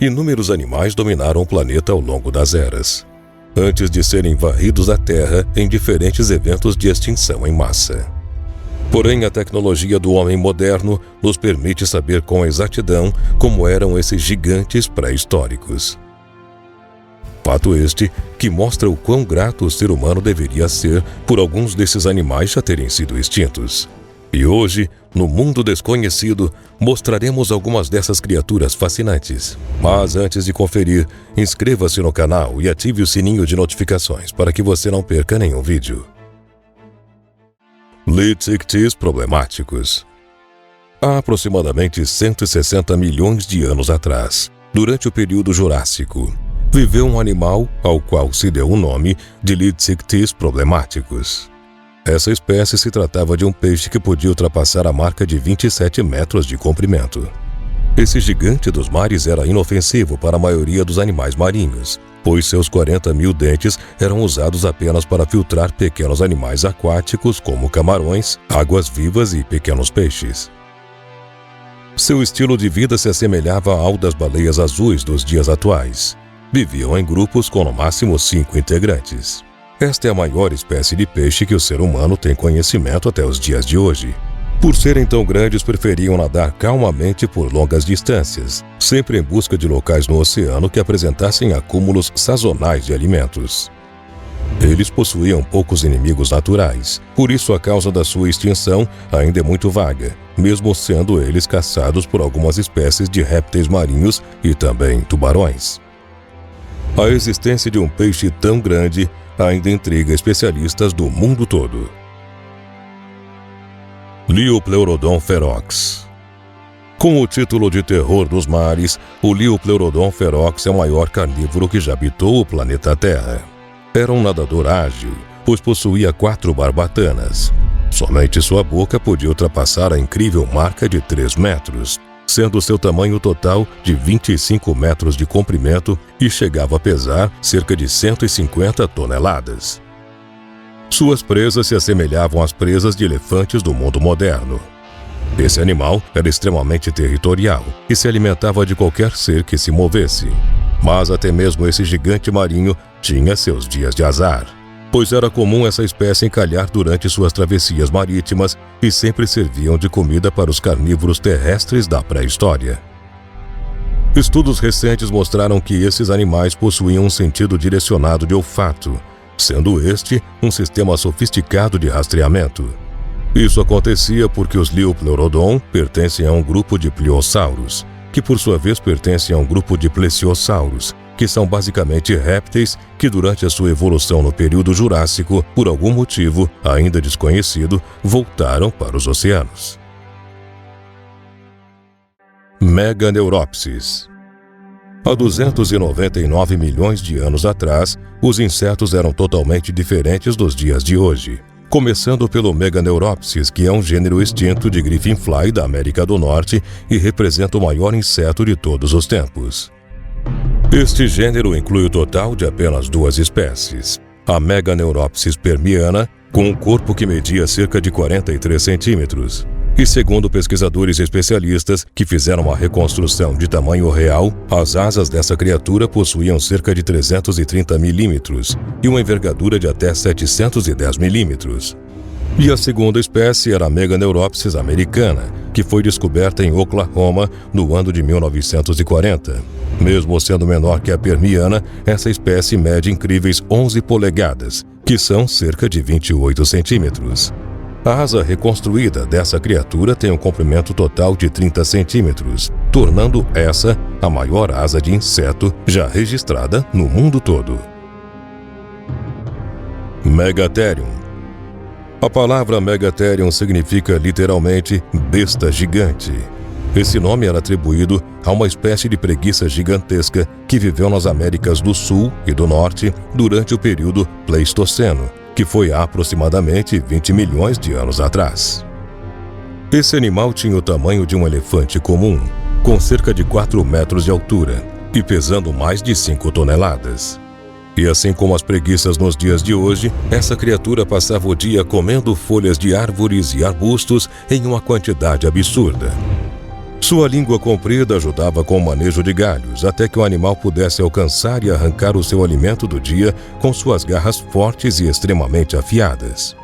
Inúmeros animais dominaram o planeta ao longo das eras, antes de serem varridos da Terra em diferentes eventos de extinção em massa. Porém, a tecnologia do homem moderno nos permite saber com exatidão como eram esses gigantes pré-históricos. Fato este que mostra o quão grato o ser humano deveria ser por alguns desses animais já terem sido extintos. E hoje, no mundo desconhecido, mostraremos algumas dessas criaturas fascinantes. Mas antes de conferir, inscreva-se no canal e ative o sininho de notificações para que você não perca nenhum vídeo. Litictis problemáticos. Há aproximadamente 160 milhões de anos atrás, durante o período Jurássico, viveu um animal ao qual se deu o nome de Litictis problemáticos. Essa espécie se tratava de um peixe que podia ultrapassar a marca de 27 metros de comprimento. Esse gigante dos mares era inofensivo para a maioria dos animais marinhos, pois seus 40 mil dentes eram usados apenas para filtrar pequenos animais aquáticos como camarões, águas-vivas e pequenos peixes. Seu estilo de vida se assemelhava ao das baleias azuis dos dias atuais. Viviam em grupos com no máximo 5 integrantes. Esta é a maior espécie de peixe que o ser humano tem conhecimento até os dias de hoje. Por serem tão grandes, preferiam nadar calmamente por longas distâncias, sempre em busca de locais no oceano que apresentassem acúmulos sazonais de alimentos. Eles possuíam poucos inimigos naturais, por isso a causa da sua extinção ainda é muito vaga, mesmo sendo eles caçados por algumas espécies de répteis marinhos e também tubarões. A existência de um peixe tão grande ainda intriga especialistas do mundo todo. Liopleurodon ferox. Com o título de terror dos mares, o Liopleurodon ferox é o maior carnívoro que já habitou o planeta Terra. Era um nadador ágil, pois possuía 4 barbatanas. Somente sua boca podia ultrapassar a incrível marca de 3 metros, sendo seu tamanho total de 25 metros de comprimento e chegava a pesar cerca de 150 toneladas. Suas presas se assemelhavam às presas de elefantes do mundo moderno. Esse animal era extremamente territorial e se alimentava de qualquer ser que se movesse. Mas até mesmo esse gigante marinho tinha seus dias de azar, pois era comum essa espécie encalhar durante suas travessias marítimas e sempre serviam de comida para os carnívoros terrestres da pré-história. Estudos recentes mostraram que esses animais possuíam um sentido direcionado de olfato, sendo este um sistema sofisticado de rastreamento. Isso acontecia porque os Liopleurodon pertencem a um grupo de pliossauros, que por sua vez pertencem a um grupo de plesiosauros, que são basicamente répteis que durante a sua evolução no período Jurássico, por algum motivo ainda desconhecido, voltaram para os oceanos. Meganeuropsis. Há 299 milhões de anos atrás, os insetos eram totalmente diferentes dos dias de hoje, começando pelo Meganeuropsis, que é um gênero extinto de Griffinfly da América do Norte e representa o maior inseto de todos os tempos. Este gênero inclui o total de apenas 2 espécies. A Meganeuropsis permiana, com um corpo que media cerca de 43 centímetros. E segundo pesquisadores especialistas que fizeram uma reconstrução de tamanho real, as asas dessa criatura possuíam cerca de 330 milímetros e uma envergadura de até 710 milímetros. E a segunda espécie era a Meganeuropsis americana, que foi descoberta em Oklahoma no ano de 1940. Mesmo sendo menor que a permiana, essa espécie mede incríveis 11 polegadas, que são cerca de 28 centímetros. A asa reconstruída dessa criatura tem um comprimento total de 30 centímetros, tornando essa a maior asa de inseto já registrada no mundo todo. Megatherium. A palavra Megatherium significa literalmente besta gigante. Esse nome era atribuído a uma espécie de preguiça gigantesca que viveu nas Américas do Sul e do Norte durante o período Pleistoceno, que foi há aproximadamente 20 milhões de anos atrás. Esse animal tinha o tamanho de um elefante comum, com cerca de 4 metros de altura e pesando mais de 5 toneladas. E assim como as preguiças nos dias de hoje, essa criatura passava o dia comendo folhas de árvores e arbustos em uma quantidade absurda. Sua língua comprida ajudava com o manejo de galhos, até que o animal pudesse alcançar e arrancar o seu alimento do dia com suas garras fortes e extremamente afiadas.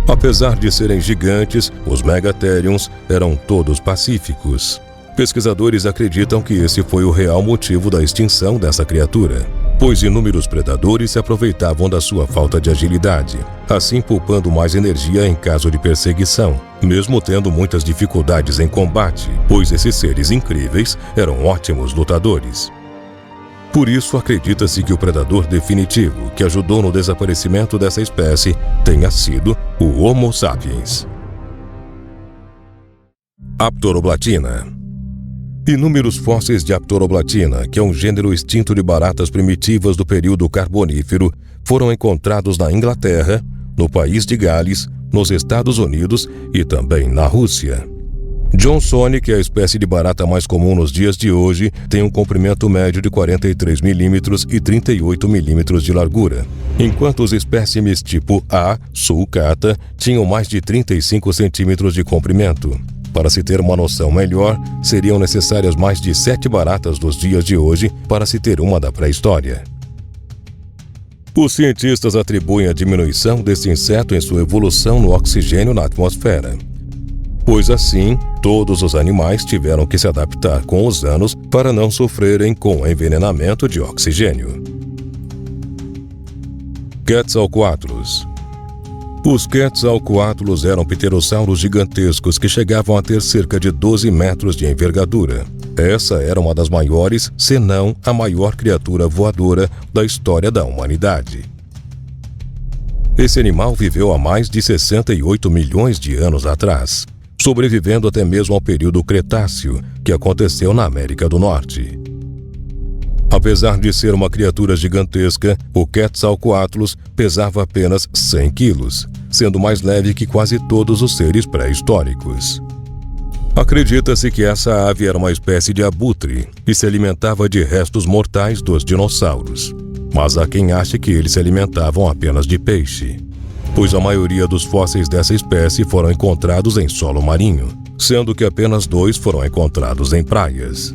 Apesar de serem gigantes, os Megatheriums eram todos pacíficos. Pesquisadores acreditam que esse foi o real motivo da extinção dessa criatura, pois inúmeros predadores se aproveitavam da sua falta de agilidade, assim poupando mais energia em caso de perseguição, mesmo tendo muitas dificuldades em combate, pois esses seres incríveis eram ótimos lutadores. Por isso, acredita-se que o predador definitivo que ajudou no desaparecimento dessa espécie tenha sido o Homo sapiens. Aptoroblatina. Inúmeros fósseis de Aptoroblatina, que é um gênero extinto de baratas primitivas do período Carbonífero, foram encontrados na Inglaterra, no país de Gales, nos Estados Unidos e também na Rússia. Johnsoni, que é a espécie de barata mais comum nos dias de hoje, tem um comprimento médio de 43 milímetros e 38 milímetros de largura, enquanto os espécimes tipo A, sulcata, tinham mais de 35 centímetros de comprimento. Para se ter uma noção melhor, seriam necessárias mais de 7 baratas dos dias de hoje para se ter uma da pré-história. Os cientistas atribuem a diminuição desse inseto em sua evolução no oxigênio na atmosfera, pois assim, todos os animais tiveram que se adaptar com os anos para não sofrerem com o envenenamento de oxigênio. Quetzalcoatlus. Os Quetzalcoatlus eram pterossauros gigantescos que chegavam a ter cerca de 12 metros de envergadura. Essa era uma das maiores, se não a maior criatura voadora da história da humanidade. Esse animal viveu há mais de 68 milhões de anos atrás, sobrevivendo até mesmo ao período Cretáceo, que aconteceu na América do Norte. Apesar de ser uma criatura gigantesca, o Quetzalcoatlus pesava apenas 100 quilos, sendo mais leve que quase todos os seres pré-históricos. Acredita-se que essa ave era uma espécie de abutre e se alimentava de restos mortais dos dinossauros, mas há quem ache que eles se alimentavam apenas de peixe, pois a maioria dos fósseis dessa espécie foram encontrados em solo marinho, sendo que apenas 2 foram encontrados em praias.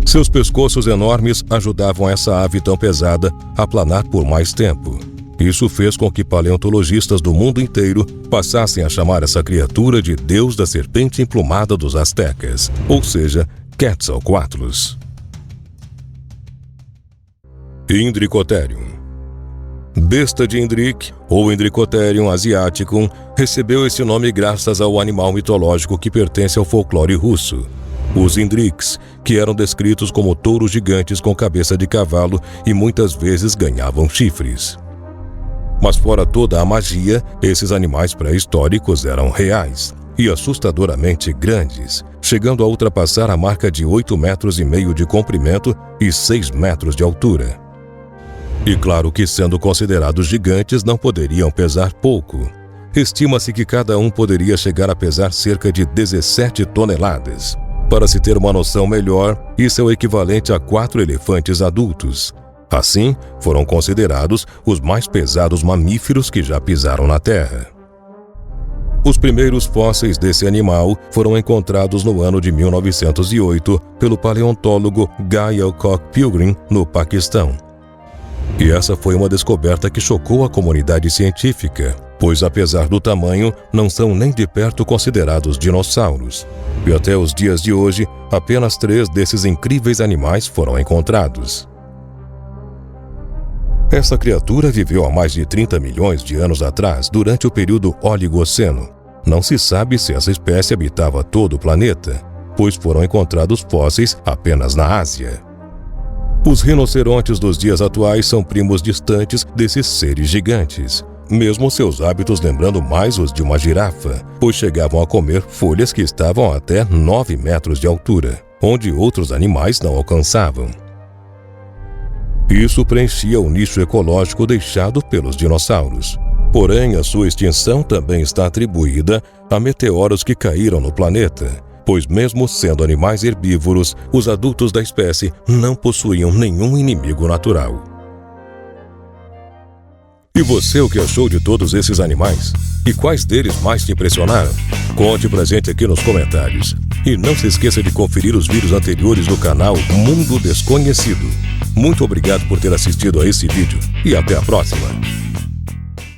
Seus pescoços enormes ajudavam essa ave tão pesada a planar por mais tempo. Isso fez com que paleontologistas do mundo inteiro passassem a chamar essa criatura de Deus da Serpente Emplumada dos Aztecas, ou seja, Quetzalcoatlus. Indricotherium. Besta de Indrik, ou Indricotherium asiaticum, recebeu esse nome graças ao animal mitológico que pertence ao folclore russo, os Indriks, que eram descritos como touros gigantes com cabeça de cavalo e muitas vezes ganhavam chifres. Mas fora toda a magia, esses animais pré-históricos eram reais e assustadoramente grandes, chegando a ultrapassar a marca de 8,5 metros de comprimento e 6 metros de altura. E claro que, sendo considerados gigantes, não poderiam pesar pouco. Estima-se que cada um poderia chegar a pesar cerca de 17 toneladas. Para se ter uma noção melhor, isso é o equivalente a 4 elefantes adultos. Assim, foram considerados os mais pesados mamíferos que já pisaram na Terra. Os primeiros fósseis desse animal foram encontrados no ano de 1908 pelo paleontólogo Guy Alcock Pilgrim, no Paquistão. E essa foi uma descoberta que chocou a comunidade científica, pois apesar do tamanho, não são nem de perto considerados dinossauros. E até os dias de hoje, apenas 3 desses incríveis animais foram encontrados. Essa criatura viveu há mais de 30 milhões de anos atrás, durante o período Oligoceno. Não se sabe se essa espécie habitava todo o planeta, pois foram encontrados fósseis apenas na Ásia. Os rinocerontes dos dias atuais são primos distantes desses seres gigantes, mesmo seus hábitos lembrando mais os de uma girafa, pois chegavam a comer folhas que estavam até 9 metros de altura, onde outros animais não alcançavam. Isso preenchia o nicho ecológico deixado pelos dinossauros. Porém, a sua extinção também está atribuída a meteoros que caíram no planeta, pois mesmo sendo animais herbívoros, os adultos da espécie não possuíam nenhum inimigo natural. E você, o que achou de todos esses animais? E quais deles mais te impressionaram? Conte pra gente aqui nos comentários. E não se esqueça de conferir os vídeos anteriores do canal Mundo Desconhecido. Muito obrigado por ter assistido a esse vídeo e até a próxima.